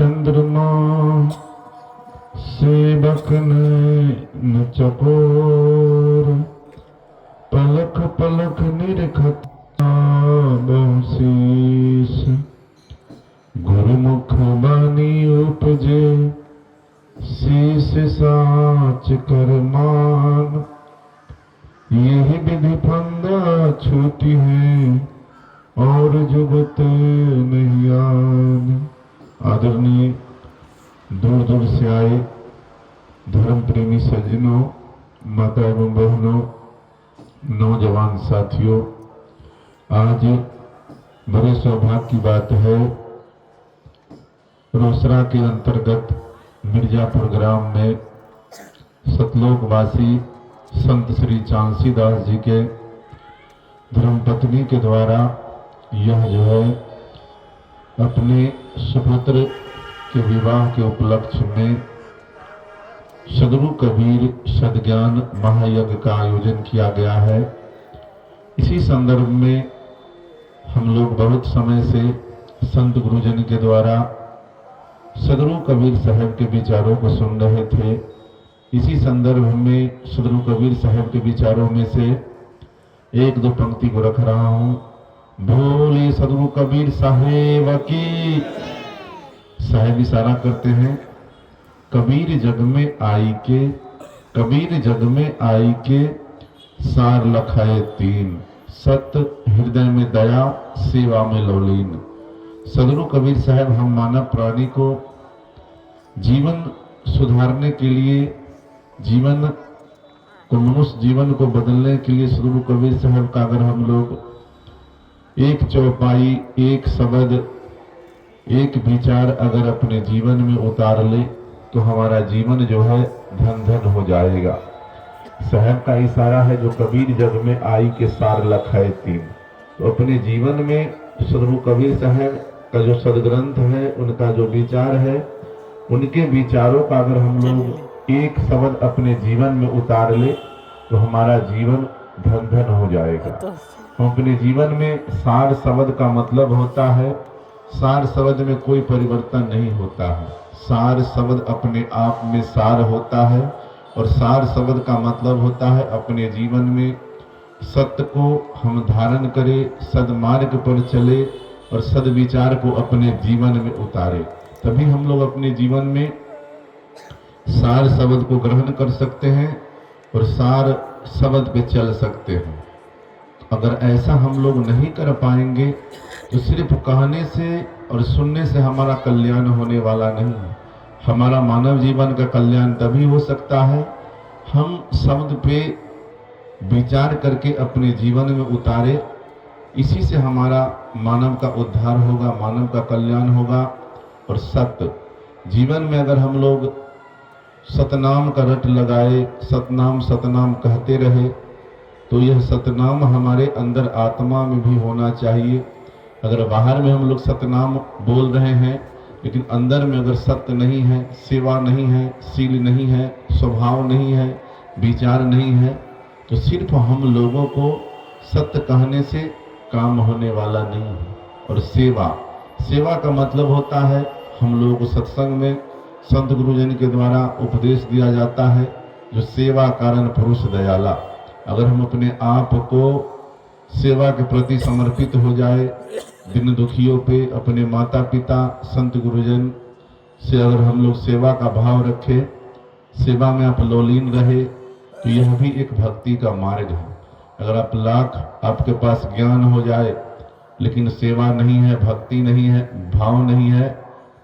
चंद्रमा सेवक ने चकोर, पलक पलक निरखत बहुशीष। गुरुमुख बानी उपजे शीश साच कर मान, यही विधि फंदा छूटी है और जुगत नहीं आन। आदरणीय दूर दूर से आए धर्म प्रेमी सज्जनों, माता एवं बहनों, नौजवान साथियों, आज बड़े सौभाग्य की बात है, रोसड़ा के अंतर्गत मिर्जापुर ग्राम में सतलोकवासी संत श्री चांसी दास जी के धर्मपत्नी के द्वारा यह जो है अपने सुपुत्र के विवाह के उपलक्ष्य में सदगुरु कबीर सद्ज्ञान महायज्ञ का आयोजन किया गया है। इसी संदर्भ में हम लोग बहुत समय से संत गुरुजन के द्वारा सदगुरु कबीर साहब के विचारों को सुन रहे थे। इसी संदर्भ में सदगुरु कबीर साहब के विचारों में से एक दो पंक्ति को रख रहा हूं। भोले सदगुरु कबीर साहेब की। साहेब इशारा करते हैं, कबीर जग में आई के, कबीर जग में आई के सार लखाए तीन, सत्य हृदय में दया सेवा में लौलीन। सदगुरु कबीर साहब हम मानव प्राणी को जीवन सुधारने के लिए, जीवन को, मनुष्य जीवन को बदलने के लिए सदगुरु कबीर साहब का अगर हम लोग एक चौपाई, एक शब्द, एक विचार अगर अपने जीवन में उतार ले तो हमारा जीवन जो है धन धन हो जाएगा। साहब का इशारा है, जो कबीर जग में आई के सार लखाए तीन। तो अपने जीवन में सदगुरु कबीर साहब का जो सदग्रंथ है, उनका जो विचार है, उनके विचारों का अगर हम लोग एक शब्द अपने जीवन में उतार ले तो हमारा जीवन धन धन हो जाएगा। तो अपने जीवन में सार शब्द का मतलब होता है, सार शब्द में कोई परिवर्तन नहीं होता है। सार शब्द अपने आप में सार होता है और सार शब्द का मतलब होता है अपने जीवन में सत्य को हम धारण करें, सदमार्ग पर चले और सदविचार को अपने जीवन में उतारे। तभी हम लोग अपने जीवन में सार शब्द को ग्रहण कर सकते हैं और सार शब्द पे चल सकते हैं। अगर ऐसा हम लोग नहीं कर पाएंगे तो सिर्फ कहने से और सुनने से हमारा कल्याण होने वाला नहीं है। हमारा मानव जीवन का कल्याण तभी हो सकता है हम शब्द पे विचार करके अपने जीवन में उतारे। इसी से हमारा मानव का उद्धार होगा, मानव का कल्याण होगा। और सत्य जीवन में अगर हम लोग सतनाम का रट लगाए, सतनाम सतनाम कहते रहे, तो यह सतनाम हमारे अंदर आत्मा में भी होना चाहिए। अगर बाहर में हम लोग सतनाम बोल रहे हैं लेकिन अंदर में अगर सत्य नहीं है, सेवा नहीं है, शील नहीं है, स्वभाव नहीं है, विचार नहीं है, तो सिर्फ हम लोगों को सत्य कहने से काम होने वाला नहीं है। और सेवा का मतलब होता है हम लोगों को सत्संग में संत गुरुजन के द्वारा उपदेश दिया जाता है, जो सेवा कारण पुरुष दयाला। अगर हम अपने आप को सेवा के प्रति समर्पित हो जाए, दिन दुखियों पे, अपने माता पिता संत गुरुजन से अगर हम लोग सेवा का भाव रखें, सेवा में आप लौलीन रहे, तो यह भी एक भक्ति का मार्ग है। अगर आप लाख आपके पास ज्ञान हो जाए लेकिन सेवा नहीं है, भक्ति नहीं है, भाव नहीं है,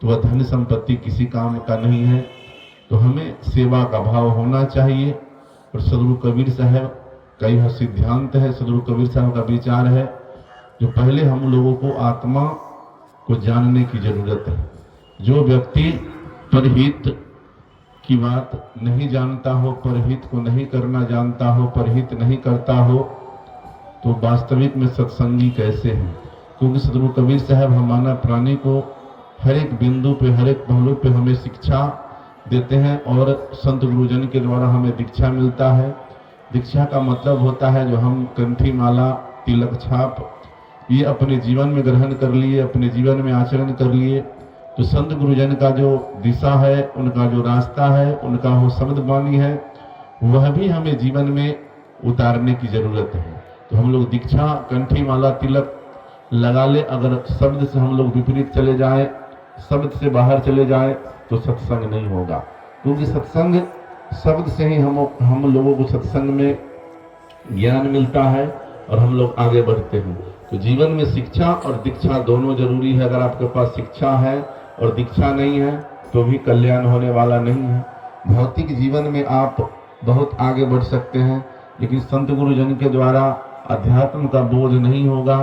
तो वह धन संपत्ति किसी काम का नहीं है। तो हमें सेवा का भाव होना चाहिए। और सदगुरु कबीर साहब का यह सिद्धांत है, सदगुरु कबीर साहब का विचार है, जो पहले हम लोगों को आत्मा को जानने की जरूरत है। जो व्यक्ति परहित की बात नहीं जानता हो, परहित को नहीं करना जानता हो, परहित नहीं करता हो, तो वास्तविक में सत्संगी कैसे हैं? क्योंकि सदगुरु कबीर साहब हमारा प्राणी को हर एक बिंदु पे, हर एक पहलू पे हमें शिक्षा देते हैं और संत गुरुजन के द्वारा हमें दीक्षा मिलता है। दीक्षा का मतलब होता है जो हम कंठी माला, तिलक छाप ये अपने जीवन में ग्रहण कर लिए, अपने जीवन में आचरण कर लिए, तो संत गुरुजन का जो दिशा है, उनका जो रास्ता है, उनका वो शब्द वाणी है, वह भी हमें जीवन में उतारने की जरूरत है। तो हम लोग दीक्षा, कंठी माला, तिलक लगा ले, अगर शब्द से हम लोग विपरीत चले जाएं, शब्द से बाहर चले जाएं, तो सत्संग नहीं होगा। क्योंकि सत्संग, शब्द से ही हम लोगों को सत्संग में ज्ञान मिलता है और हम लोग आगे बढ़ते हैं। तो जीवन में शिक्षा और दीक्षा दोनों जरूरी है। अगर आपके पास शिक्षा है और दीक्षा नहीं है तो भी कल्याण होने वाला नहीं है। भौतिक जीवन में आप बहुत आगे बढ़ सकते हैं, लेकिन संत गुरुजन के द्वारा अध्यात्म का बोध नहीं होगा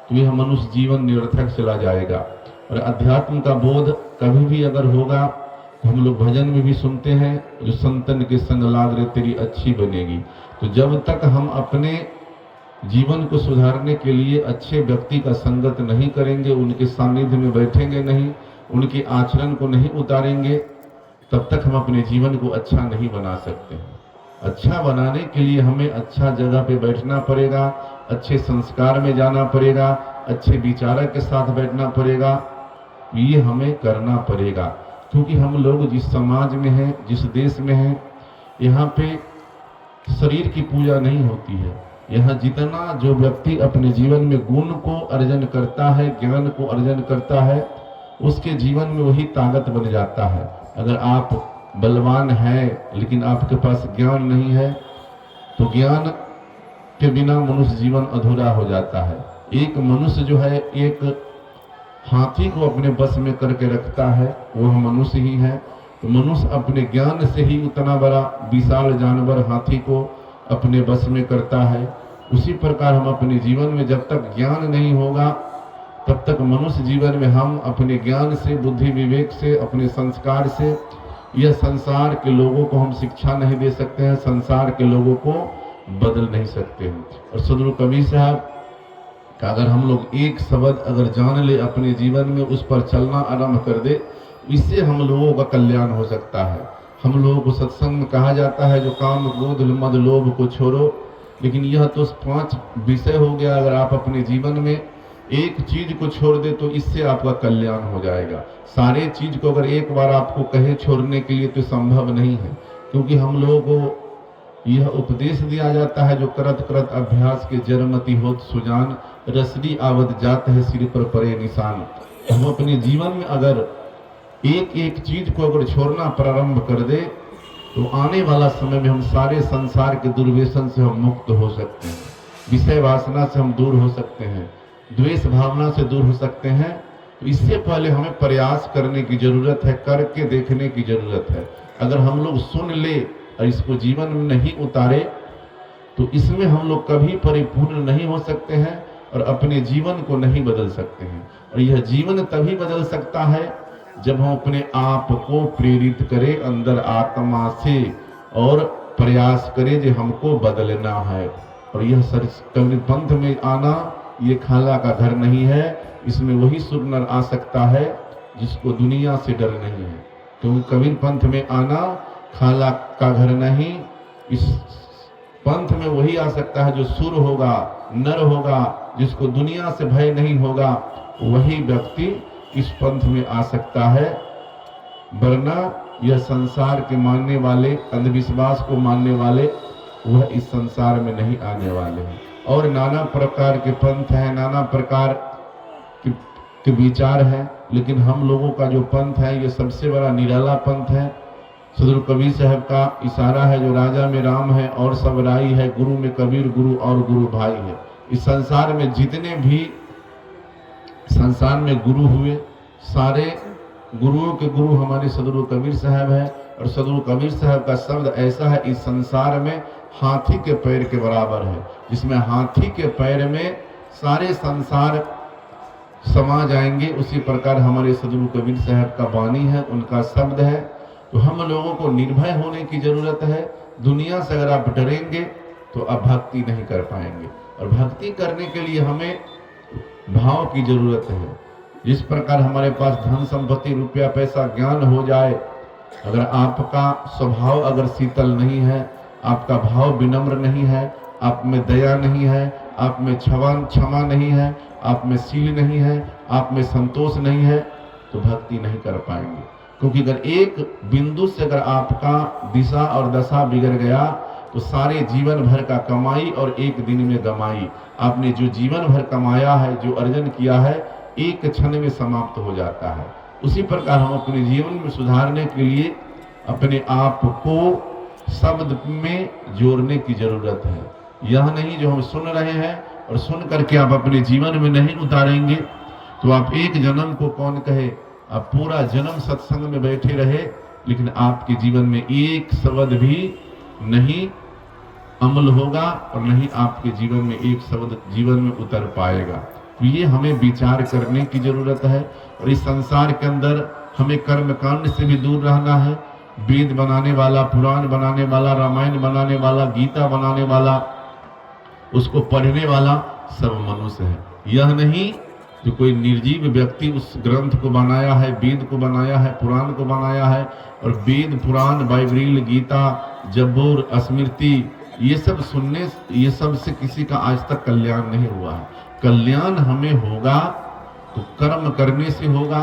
तो यह मनुष्य जीवन निरर्थक चला जाएगा। और अध्यात्म का बोध कभी भी अगर होगा, तो हम लोग भजन में भी सुनते हैं, जो संतन के संग लाग रे तेरी अच्छी बनेगी। तो जब तक हम अपने जीवन को सुधारने के लिए अच्छे व्यक्ति का संगत नहीं करेंगे, उनके सानिध्य में बैठेंगे नहीं, उनके आचरण को नहीं उतारेंगे, तब तक हम अपने जीवन को अच्छा नहीं बना सकते हैं। अच्छा बनाने के लिए हमें अच्छा जगह पे बैठना पड़ेगा, अच्छे संस्कार में जाना पड़ेगा, अच्छे विचारक के साथ बैठना पड़ेगा। ये हमें करना पड़ेगा, क्योंकि हम लोग जिस समाज में हैं, जिस देश में हैं, यहाँ पे शरीर की पूजा नहीं होती है। यहाँ जितना जो व्यक्ति अपने जीवन में गुण को अर्जन करता है, ज्ञान को अर्जन करता है, उसके जीवन में वही ताकत बन जाता है। अगर आप बलवान हैं लेकिन आपके पास ज्ञान नहीं है, तो ज्ञान के बिना मनुष्य जीवन अधूरा हो जाता है। एक मनुष्य जो है, एक हाथी को अपने बस में करके रखता है, वह मनुष्य ही है। तो मनुष्य अपने ज्ञान से ही उतना बड़ा विशाल जानवर हाथी को अपने बस में करता है। उसी प्रकार हम अपने जीवन में जब तक ज्ञान नहीं होगा, तब तक मनुष्य जीवन में हम अपने ज्ञान से, बुद्धि विवेक से, अपने संस्कार से यह संसार के लोगों को हम शिक्षा नहीं दे सकते हैं, संसार के लोगों को बदल नहीं सकते हैं। और सदगुरु कबीर साहब का अगर हम लोग एक शब्द अगर जान ले अपने जीवन में, उस पर चलना आरंभ कर दे, इससे हम लोगों का कल्याण हो सकता है। हम लोगों को सत्संग में कहा जाता है जो काम, क्रोध, मद, लोभ को छोड़ो, लेकिन यह तो 5 विषय हो गया। अगर आप अपने जीवन में एक चीज को छोड़ दे तो इससे आपका कल्याण हो जाएगा। सारे चीज को अगर एक बार आपको कहे छोड़ने के लिए तो संभव नहीं है, क्योंकि हम लोगों को यह उपदेश दिया जाता है जो करत करत अभ्यास के जरमती होत सुजान, रसड़ी आवत जात है सिर पर परे निशान। हम अपने जीवन में अगर एक एक चीज को अगर छोड़ना प्रारंभ कर दे, तो आने वाला समय में हम सारे संसार के दुर्व्यसन से हम मुक्त हो सकते हैं, विषय वासना से हम दूर हो सकते हैं, द्वेष भावना से दूर हो सकते हैं। तो इससे पहले हमें प्रयास करने की जरूरत है, करके देखने की जरूरत है। अगर हम लोग सुन ले और इसको जीवन में नहीं उतारे, तो इसमें हम लोग कभी परिपूर्ण नहीं हो सकते हैं और अपने जीवन को नहीं बदल सकते हैं। और यह जीवन तभी बदल सकता है जब हम अपने आप को प्रेरित करें अंदर आत्मा से और प्रयास करें जो हमको बदलना है। और यह कबीर पंथ में आना ये खाला का घर नहीं है, इसमें वही सुरनर आ सकता है जिसको दुनिया से डर नहीं है। तो कबीर पंथ में आना खाला का घर नहीं, इस पंथ में वही आ सकता है जो सुर होगा, नर होगा, जिसको दुनिया से भय नहीं होगा, वही व्यक्ति इस पंथ में आ सकता है। वरना यह संसार के मानने वाले, अंधविश्वास को मानने वाले, वह इस संसार में नहीं आने वाले हैं। और नाना प्रकार के पंथ हैं, नाना प्रकार के विचार हैं, लेकिन हम लोगों का जो पंथ है ये सबसे बड़ा निराला पंथ है। सदगुरु कबीर साहब का इशारा है, जो राजा में राम है और सब राई है, गुरु में कबीर गुरु और गुरु भाई है। इस संसार में जितने भी संसार में गुरु हुए, सारे गुरुओं के गुरु हमारे सदगुरु कबीर साहब है। और सदगुरु कबीर साहब का शब्द ऐसा है, इस संसार में हाथी के पैर के बराबर है, जिसमें हाथी के पैर में सारे संसार समा जाएंगे। उसी प्रकार हमारे सदगुरु कबीर साहब का वाणी है, उनका शब्द है। तो हम लोगों को निर्भय होने की जरूरत है। दुनिया से अगर आप डरेंगे तो आप भक्ति नहीं कर पाएंगे, और भक्ति करने के लिए हमें भाव की जरूरत है। जिस प्रकार हमारे पास धन संपत्ति, रुपया पैसा, ज्ञान हो जाए, अगर आपका स्वभाव अगर शीतल नहीं है, आपका भाव विनम्र नहीं है, आप में दया नहीं है, आप में क्षमा नहीं है, आप में शील नहीं है, आप में संतोष नहीं है, तो भक्ति नहीं कर पाएंगे। क्योंकि अगर एक बिंदु से अगर आपका दिशा और दशा बिगड़ गया तो सारे जीवन भर का कमाई और एक दिन में गमाई, आपने जो जीवन भर कमाया है, जो अर्जन किया है, एक क्षण में समाप्त हो जाता है। उसी प्रकार हम अपने जीवन में सुधारने के लिए अपने आप को शब्द में जोड़ने की जरूरत है। यह नहीं जो हम सुन रहे हैं और सुन करके आप अपने जीवन में नहीं उतारेंगे तो आप एक जन्म को कौन कहे, आप पूरा जन्म सत्संग में बैठे रहे लेकिन आपके जीवन में एक शब्द भी नहीं अमल होगा और नहीं आपके जीवन में एक शब्द जीवन में उतर पाएगा। तो ये हमें विचार करने की जरूरत है। और इस संसार के अंदर हमें कर्म कांड से भी दूर रहना है। वेद बनाने वाला, पुराण बनाने वाला, रामायण बनाने वाला, गीता बनाने वाला, उसको पढ़ने वाला सब मनुष्य है। यह नहीं जो कोई निर्जीव व्यक्ति उस ग्रंथ को बनाया है, वेद को बनाया है, पुराण को बनाया है, और वेद, पुराण, बाइबल, गीता, जबूर, स्मृति, ये सब सुनने, ये सब से किसी का आज तक कल्याण नहीं हुआ है। कल्याण हमें होगा तो कर्म करने से होगा,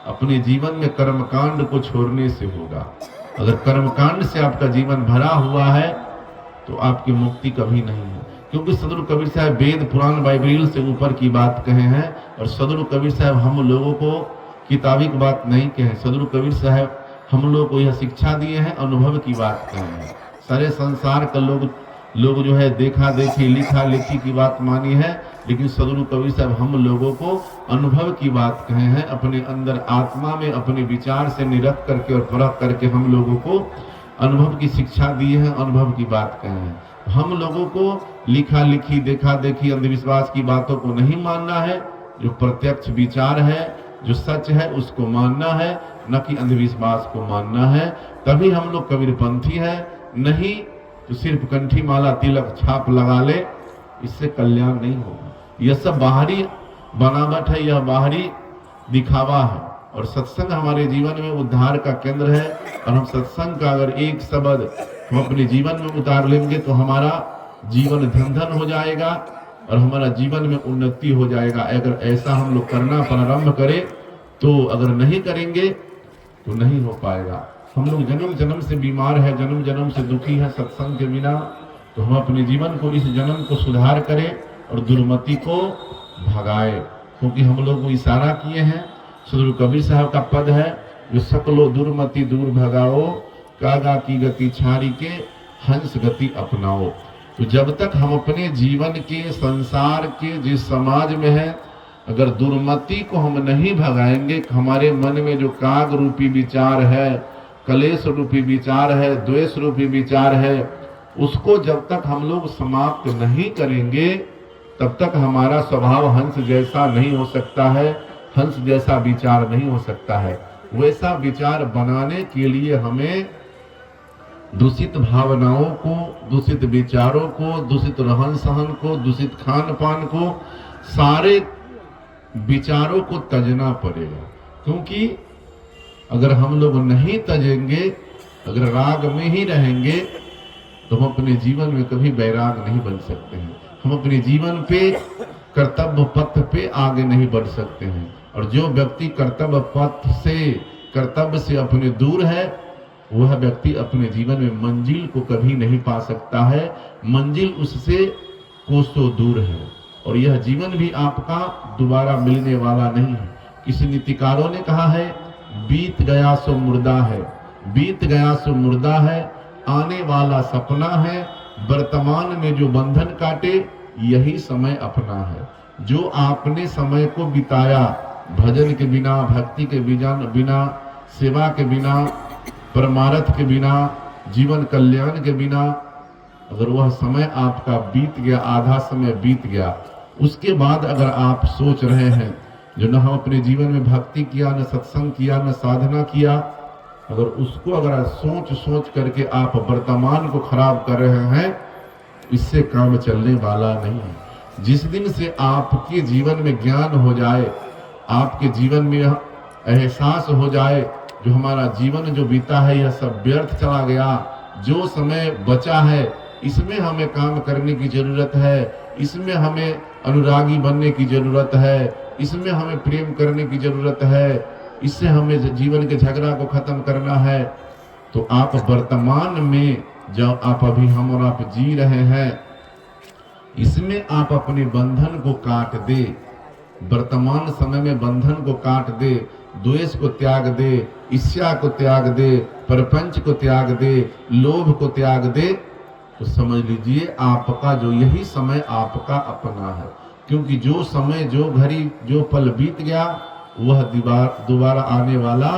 अपने जीवन में कर्मकांड को छोड़ने से होगा। अगर कर्मकांड से आपका जीवन भरा हुआ है तो आपकी मुक्ति कभी नहीं है। क्योंकि सदगुरु कबीर साहब वेद, पुराण, बाइबल से ऊपर की बात कहे हैं और सदगुरु कबीर साहब हम लोगों को किताबिक बात नहीं कहे। सदगुरु कबीर साहब हम लोग को यह शिक्षा दिए हैं, अनुभव की बात कहे हैं। सारे संसार का लोग जो है देखा देखी, लिखा लिखी की बात मानी है, लेकिन सदगुरु कबीर साहब हम लोगों को अनुभव की बात कहे हैं। अपने अंदर आत्मा में अपने विचार से निरख करके और परख करके हम लोगों को अनुभव की शिक्षा दी है, अनुभव की बात कहे हैं। हम लोगों को लिखा लिखी, देखा देखी, अंधविश्वास की बातों को नहीं मानना है। जो प्रत्यक्ष विचार है, जो सच है, उसको मानना है, न कि अंधविश्वास को मानना है। तभी हम लोग कबीरपंथी है। नहीं तो सिर्फ कंठी माला, तिलक, छाप लगा ले, इससे कल्याण नहीं होगा। यह सब बाहरी बनावट है, यह बाहरी दिखावा है। और सत्संग हमारे जीवन में उद्धार का केंद्र है। और हम सत्संग का अगर एक शब्द हम अपने जीवन में उतार लेंगे तो हमारा जीवन धन धन हो जाएगा और हमारा जीवन में उन्नति हो जाएगा। अगर ऐसा हम लोग करना प्रारंभ करें तो अगर नहीं करेंगे तो नहीं हो पाएगा। हम लोग जन्म जन्म से बीमार है, जन्म जन्म से दुखी है सत्संग के बिना। तो हम अपने जीवन को, इस जन्म को सुधार करें और दुर्मति को भगाए। क्योंकि हम लोग को इशारा किए हैं, सदगुरु कबीर साहब का पद है, जो सकलो दुर्मति दूर भगाओ, कागा की गति छाड़ी के हंस गति अपनाओ। तो जब तक हम अपने जीवन के, संसार के, जिस समाज में है, अगर दुर्मति को हम नहीं भगाएंगे, हमारे मन में जो काग रूपी विचार है, कलेश रूपी विचार है, द्वेष रूपी विचार है, उसको जब तक हम लोग समाप्त नहीं करेंगे तब तक हमारा स्वभाव हंस जैसा नहीं हो सकता है, हंस जैसा विचार नहीं हो सकता है। वैसा विचार बनाने के लिए हमें दूषित भावनाओं को, दूषित विचारों को, दूषित रहन सहन को, दूषित खान पान को, सारे विचारों को तजना पड़ेगा। क्योंकि अगर हम लोग नहीं तजेंगे, अगर राग में ही रहेंगे तो हम अपने जीवन में कभी वैराग नहीं बन सकते हैं। हम अपने जीवन पे, कर्तव्य पथ पे आगे नहीं बढ़ सकते हैं। और जो व्यक्ति कर्तव्य पथ से, कर्तव्य से अपने दूर है, वह व्यक्ति अपने जीवन में मंजिल को कभी नहीं पा सकता है। मंजिल उससे कोसों दूर है और यह जीवन भी आपका दोबारा मिलने वाला नहीं है। किसी नीतिकारों ने कहा है, बीत गया सो मुर्दा है, बीत गया सो मुर्दा है, आने वाला सपना है, वर्तमान में जो बंधन काटे यही समय अपना है। जो आपने समय को बिताया भजन के बिना, भक्ति के बिना, सेवा के बिना, परमार्थ के बिना, जीवन कल्याण के बिना, अगर वह समय आपका बीत गया, आधा समय बीत गया, उसके बाद अगर आप सोच रहे हैं जो न हम अपने जीवन में भक्ति किया, न सत्संग किया, न साधना किया, अगर उसको अगर सोच सोच करके आप वर्तमान को खराब कर रहे हैं, इससे काम चलने वाला नहीं है। जिस दिन से आपके जीवन में ज्ञान हो जाए, आपके जीवन में एहसास हो जाए जो हमारा जीवन जो बीता है यह सब व्यर्थ चला गया, जो समय बचा है इसमें हमें काम करने की जरूरत है, इसमें हमें अनुरागी बनने की जरूरत है, इसमें हमें प्रेम करने की जरूरत है, इससे हमें जीवन के झगड़ा को खत्म करना है, तो आप वर्तमान में जब आप अभी हम और आप जी रहे हैं, इसमें आप अपने बंधन को काट दे। वर्तमान समय में बंधन को काट दे, द्वेष को त्याग दे, ईर्ष्या को त्याग दे, प्रपंच को त्याग दे, लोभ को त्याग दे, तो समझ लीजिए आपका जो यही समय आपका अपना है। क्योंकि जो समय, जो घड़ी, जो पल बीत गया वह दोबारा आने वाला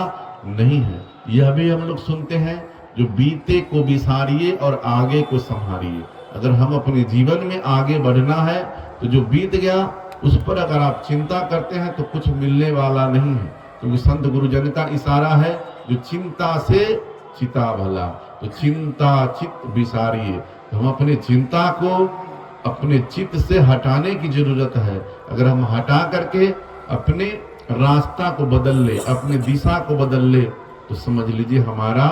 नहीं है। यह भी हम लोग सुनते हैं, जो बीते को बिसारिए और आगे को संभालिए। अगर हम अपने जीवन में आगे बढ़ना है तो जो बीत गया उस पर अगर आप चिंता करते हैं तो कुछ मिलने वाला नहीं है। क्योंकि संत गुरुजन का इशारा है, जो चिंता से चिता भला, तो चिंता चित्त बिसारिए। तो हम अपने चिंता को अपने चित्त से हटाने की जरूरत है। अगर हम हटा करके अपने रास्ता को बदल ले, अपनी दिशा को बदल ले, तो समझ लीजिए हमारा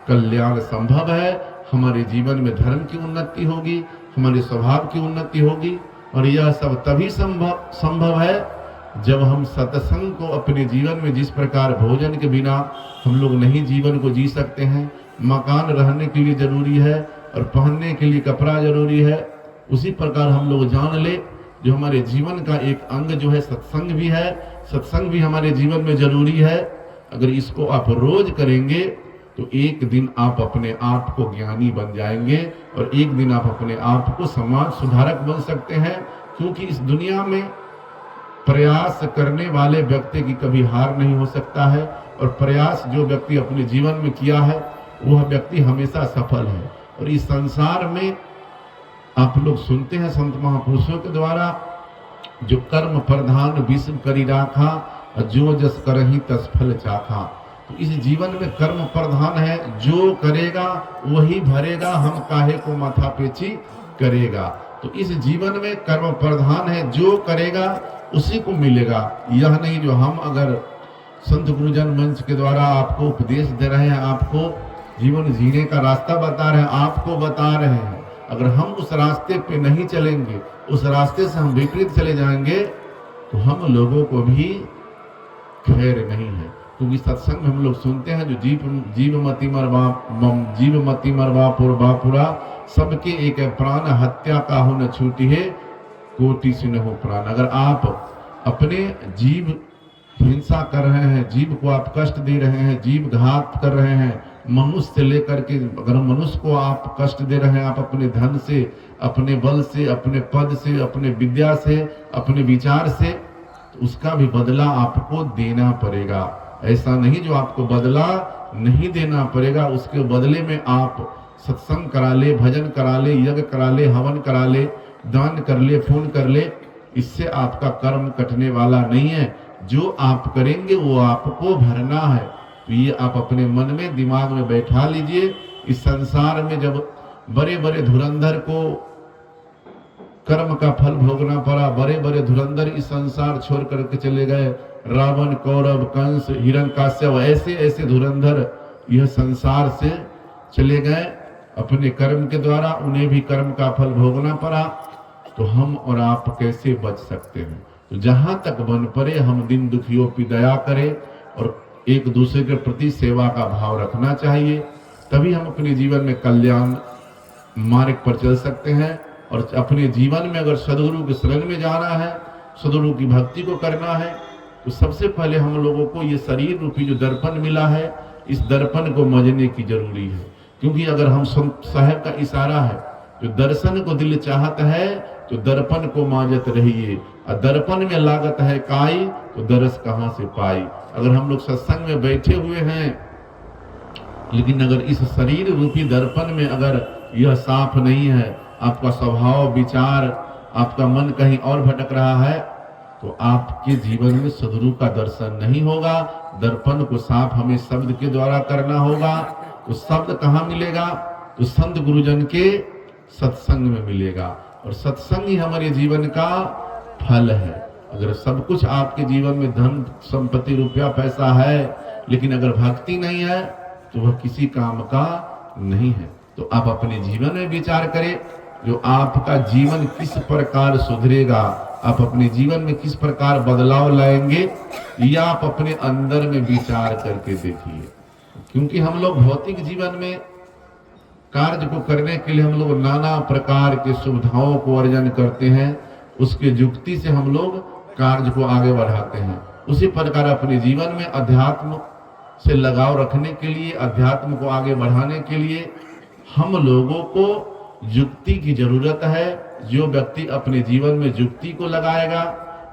कल्याण संभव है। हमारे जीवन में धर्म की उन्नति होगी, हमारे स्वभाव की उन्नति होगी। और यह सब तभी संभव है जब हम सत्संग को अपने जीवन में, जिस प्रकार भोजन के बिना हम लोग नहीं जीवन को जी सकते हैं, मकान रहने के लिए जरूरी है और पहनने के लिए कपड़ा जरूरी है, उसी प्रकार हम लोग जान ले जो हमारे जीवन का एक अंग जो है सत्संग भी है। सत्संग भी हमारे जीवन में जरूरी है। अगर इसको आप रोज करेंगे तो एक दिन आप अपने आप को ज्ञानी बन जाएंगे और एक दिन आप अपने आप को समाज सुधारक बन सकते हैं। क्योंकि इस दुनिया में प्रयास करने वाले व्यक्ति की कभी हार नहीं हो सकता है, और प्रयास जो व्यक्ति अपने जीवन में किया है वह व्यक्ति हमेशा सफल है। और इस संसार में आप लोग सुनते हैं संत महापुरुषों के द्वारा, जो कर्म प्रधान विश्व करी राखा, जो जस करही तस फल चाखा। तो इस जीवन में कर्म प्रधान है, जो करेगा वही भरेगा, हम काहे को माथा पेची करेगा। तो इस जीवन में कर्म प्रधान है, जो करेगा उसी को मिलेगा। यह नहीं जो हम अगर संत गुरुजन मंच के द्वारा आपको उपदेश दे रहे हैं, आपको जीवन जीने का रास्ता बता रहे हैं, आपको बता रहे हैं, अगर हम उस रास्ते पे नहीं चलेंगे, उस रास्ते से हम विपरीत चले जाएंगे, तो हम लोगों को भी खैर नहीं है। क्योंकि सत्संग में हम लोग सुनते हैं, जो जीव मती मरवा पुरवा सबके एक प्राण, हत्या का हो न छूटी है, कोटि से न हो प्राण। अगर आप अपने जीव हिंसा कर रहे हैं, जीव को आप कष्ट दे रहे हैं, जीव घात कर रहे हैं, मनुष्य से लेकर के, अगर मनुष्य को आप कष्ट दे रहे हैं, आप अपने धन से, अपने बल से, अपने पद से, अपने विद्या से, अपने विचार से, तो उसका भी बदला आपको देना पड़ेगा। ऐसा नहीं जो आपको बदला नहीं देना पड़ेगा, उसके बदले में आप सत्संग करा ले, भजन करा ले, यज्ञ करा ले, हवन करा ले, दान कर ले, पुण्य कर ले, इससे आपका कर्म कटने वाला नहीं है। जो आप करेंगे वो आपको भरना है। तो ये आप अपने मन में, दिमाग में बैठा लीजिए। इस संसार में जब बड़े बड़े धुरंधर को कर्म का फल भोगना पड़ा, बड़े बड़े धुरंधर इस संसार छोड़ करके चले गए, रावण, कौरव, कंस, हिरण्यकाश्यप, ऐसे ऐसे धुरंधर यह संसार से चले गए अपने कर्म के द्वारा, उन्हें भी कर्म का फल भोगना पड़ा। तो हम और आप कैसे बच सकते हैं? तो जहां तक बन पड़े हम दिन दुखियों की दया करें और एक दूसरे के प्रति सेवा का भाव रखना चाहिए, तभी हम अपने जीवन में कल्याण मार्ग पर चल सकते हैं। और अपने जीवन में अगर सदगुरु के शरण में जाना है, सदगुरु की भक्ति को करना है, तो सबसे पहले हम लोगों को ये शरीर रूपी जो दर्पण मिला है, इस दर्पण को मजने की जरूरी है। क्योंकि अगर हम साहब का इशारा है, जो दर्शन को दिल चाहत है तो दर्पण को मांजत रहिए, और दर्पण में लागत है काई, तो दरस कहां से पाई। अगर हम लोग सत्संग में बैठे हुए हैं, लेकिन अगर इस शरीर रूपी दर्पण में अगर यह साफ नहीं है, आपका स्वभाव, विचार, आपका मन कहीं और भटक रहा है, तो आपके जीवन में सदगुरु का दर्शन नहीं होगा। दर्पण को साफ हमें शब्द के द्वारा करना होगा। तो शब्द कहाँ मिलेगा? तो संत गुरुजन के सत्संग में मिलेगा, और सत्संग ही हमारे जीवन का फल है। अगर सब कुछ आपके जीवन में धन संपत्ति रुपया पैसा है, लेकिन अगर भक्ति नहीं है तो वह किसी काम का नहीं है। तो आप अपने जीवन में विचार करें, जो आपका जीवन किस प्रकार सुधरेगा, आप अपने जीवन में किस प्रकार बदलाव लाएंगे, या आप अपने अंदर में विचार करके देखिए। क्योंकि हम लोग भौतिक जीवन में कार्य को करने के लिए हम लोग नाना प्रकार की सुविधाओं को अर्जन करते हैं, उसके युक्ति से हम लोग कार्य को आगे बढ़ाते हैं। उसी प्रकार अपने जीवन में अध्यात्म से लगाव रखने के लिए, अध्यात्म को आगे बढ़ाने के लिए हम लोगों को युक्ति की जरूरत है। जो व्यक्ति अपने जीवन में युक्ति को लगाएगा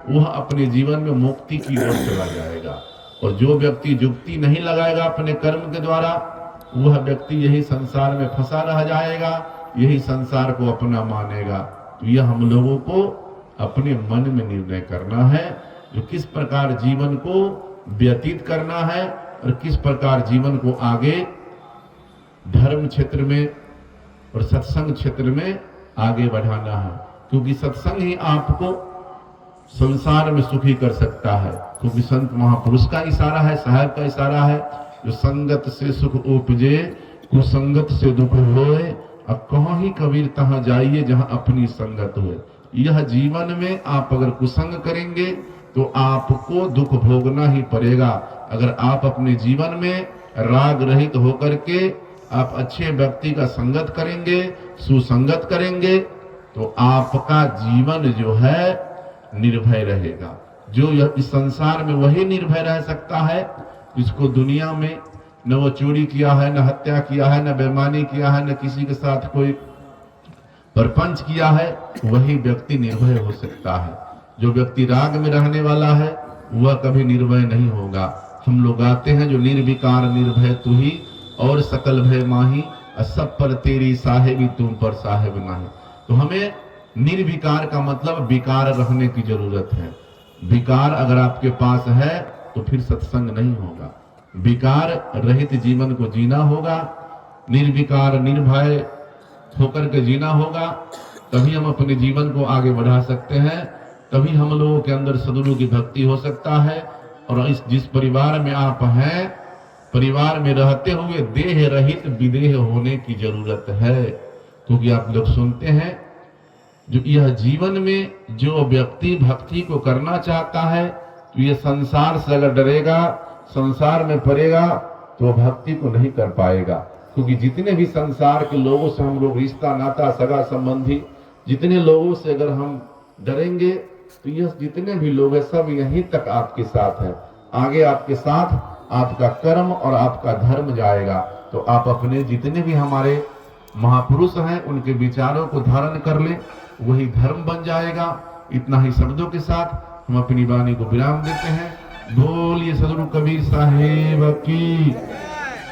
वह अपने जीवन में मुक्ति की ओर चला जाएगा, और जो व्यक्ति युक्ति नहीं लगाएगा अपने कर्म के द्वारा, वह व्यक्ति यही संसार में फंसा रह जाएगा, यही संसार को अपना मानेगा। तो यह हम लोगों को अपने मन में निर्णय करना है, जो किस प्रकार जीवन को व्यतीत करना है और किस प्रकार जीवन को आगे धर्म क्षेत्र में और सत्संग क्षेत्र में आगे बढ़ाना है। क्योंकि सत्संग ही आपको संसार में सुखी कर सकता है। क्योंकि संत महापुरुष का इशारा है, साहब का इशारा है, जो संगत से सुख उपजे कुसंगत से दुख होए, अब कहाँ ही कबीर तहाँ जाइए जहाँ अपनी संगत होए। यह जीवन में आप अगर कुसंग करेंगे तो आपको दुख भोगना ही पड़ेगा। अगर आप अपने जीवन में राग रहित होकर के आप अच्छे व्यक्ति का संगत करेंगे, सुसंगत करेंगे, तो आपका जीवन जो है निर्भय रहेगा। जो इस संसार में वही निर्भय रह सकता है जिसको दुनिया में न वो चोरी किया है, न हत्या किया है, न बेईमानी किया है, न किसी के साथ कोई परपंच किया है, वही व्यक्ति निर्भय हो सकता है। जो व्यक्ति राग में रहने वाला है वह कभी निर्भय नहीं होगा। हम लोग आते हैं, जो निर्विकार निर्भय तू ही और सकल भय माही, सब पर तेरी साहेबी तुम पर साहेब नहीं। तो हमें निर्विकार का मतलब विकार रहने की जरूरत है। विकार अगर आपके पास है तो फिर सत्संग नहीं होगा। विकार रहित जीवन को जीना होगा, निर्विकार निर्भय होकर के जीना होगा, तभी हम अपने जीवन को आगे बढ़ा सकते हैं। तभी हम लोगों के अंदर सद्गुरु की भक्ति हो सकता है। और जिस परिवार में आप हैं, परिवार में रहते हुए देह रहित विदेह होने की जरूरत है। क्योंकि आप लोग सुनते हैं, जो यह जीवन में जो व्यक्ति भक्ति को करना चाहता है, तो ये संसार से अगर डरेगा, संसार में पड़ेगा, तो भक्ति को नहीं कर पाएगा। क्योंकि जितने भी संसार के लोगों से हम लोग रिश्ता नाता सगा संबंधी, जितने लोगों से अगर हम डरेंगे, तो यह जितने भी लोग हैं सब यहीं तक आपके साथ है। आगे आपके साथ आपका कर्म और आपका धर्म जाएगा। तो आप अपने जितने भी हमारे महापुरुष हैं उनके विचारों को धारण कर ले, वही धर्म बन जाएगा। इतना ही शब्दों के साथ हम अपनी वाणी को विराम देते हैं। बोलिए सद्गुरु कबीर साहेब की।